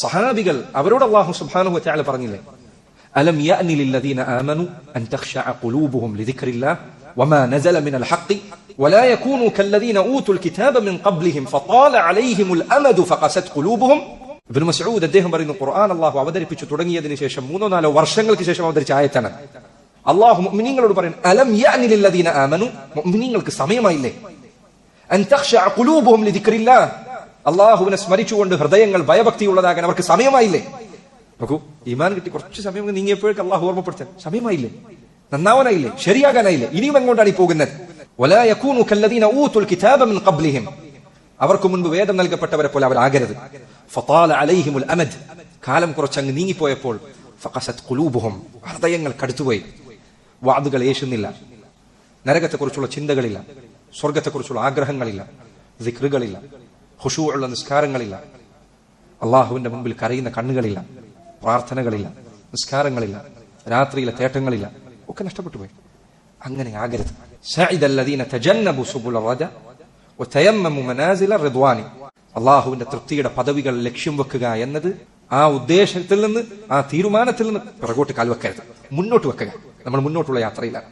സഹാബികൾ അവരോട് അല്ലാഹു സുബ്ഹാനഹു വ തആല പറഞ്ഞില്ലേ, അലം യഅനി ലില്ലദീന ആമനു അൻ തഖ്ശഅ ഖുലൂബുഹും ലിദിക്രില്ലാഹ് വമാ നസല മിനൽ ഹഖ് വലാ യകൂനു കല്ലദീന ഊതുൽ കിതാബ മിൻ ഖബ്ലിഹിം ഫതാല അലൈഹിമുൽ അമദു ഫഖസത് ഖുലൂബുഹും. ഇബ്നു മസ്ഊദ് അദ്ദേഹം പറയുന്നു, ഖുർആൻ അല്ലാഹു അവതരിപ്പിച്ചു തുടങ്ങിയതിനു ശേഷം 3-4 വർഷങ്ങൾക്ക് ശേഷം അവതരിച്ച ആയത്താണ്. അല്ലാഹു മുഅ്മിനീങ്ങളോട് പറയുന്നു, അലം യഅനി ലില്ലദീന ആമനു, മുഅ്മിനീങ്ങൾക്ക് സമയമായില്ലേ, അൻ തഖ്ശഅ ഖുലൂബുഹും ലിദിക്രില്ലാഹ്, അല്ലാഹുവിനെ സ്മരിച്ചുകൊണ്ട് ഹൃദയങ്ങൾ ഭയഭക്തിയുള്ളതാകാൻ അവർക്ക് സമയമായില്ലേ. നോക്കൂ, ഈമാൻ കിട്ടി കുറച്ച് സമയം നീങ്ങിയപ്പോഴേക്ക് അല്ലാഹു ഓർമ്മപ്പെടുത്താൻ സമയമായില്ലേ, നന്നാവാനായില്ലേ, ശരിയാകാനായില്ലേ, ഇനിയും എങ്ങോട്ടാണ് ഈ പോകുന്നത്. വലാ യകൂനു കല്ലദീന ഊതുൽ കിതാബ മിൻ ഖബ്ലിഹിം, അവർക്ക് മുൻപ് വേദം നൽകപ്പെട്ടവരെ പോലെ അവരാകരുത്. ഫതാല അലൈഹിമുൽ അമദ്, കാലം കുറച്ചങ്ങ് നീങ്ങിപ്പോയപ്പോൾ ഫഖസത് ഖുലൂബുഹും, ഹൃദയങ്ങൾ കടുത്തുപോയി. വാദുകൾ യേശുന്നില്ല, നരകത്തെക്കുറിച്ചുള്ള ചിന്തകളില്ല, സ്വർഗത്തെക്കുറിച്ചുള്ള ആഗ്രഹങ്ങളില്ല, ദിക്റുകളില്ല, ഖുശൂഉള്ള നിസ്കാരങ്ങളില്ല, അള്ളാഹുവിന്റെ മുമ്പിൽ കരയുന്ന കണ്ണുകളില്ല, പ്രാർത്ഥനകളില്ല, നിസ്കാരങ്ങളില്ല, രാത്രിയിലെ തേട്ടങ്ങളില്ല, ഒക്കെ നഷ്ടപ്പെട്ടു പോയി. അങ്ങനെ ആകരുത്. സഅദല്ലദീന തജന്നബു സുബുൽ റജ വതയമ്മമു മനാസില റിദ്വാനി, അള്ളാഹുവിന്റെ തൃപ്തിയുടെ പദവികൾ ലക്ഷ്യം വെക്കുക എന്നത് ആ ഉദ്ദേശത്തിൽ നിന്ന്, ആ തീരുമാനത്തിൽ നിന്ന് പിറകോട്ട് കാൽവെക്കരുത്, മുന്നോട്ട് വെക്കുക. നമ്മൾ മുന്നോട്ടുള്ള യാത്രയിലാണ്.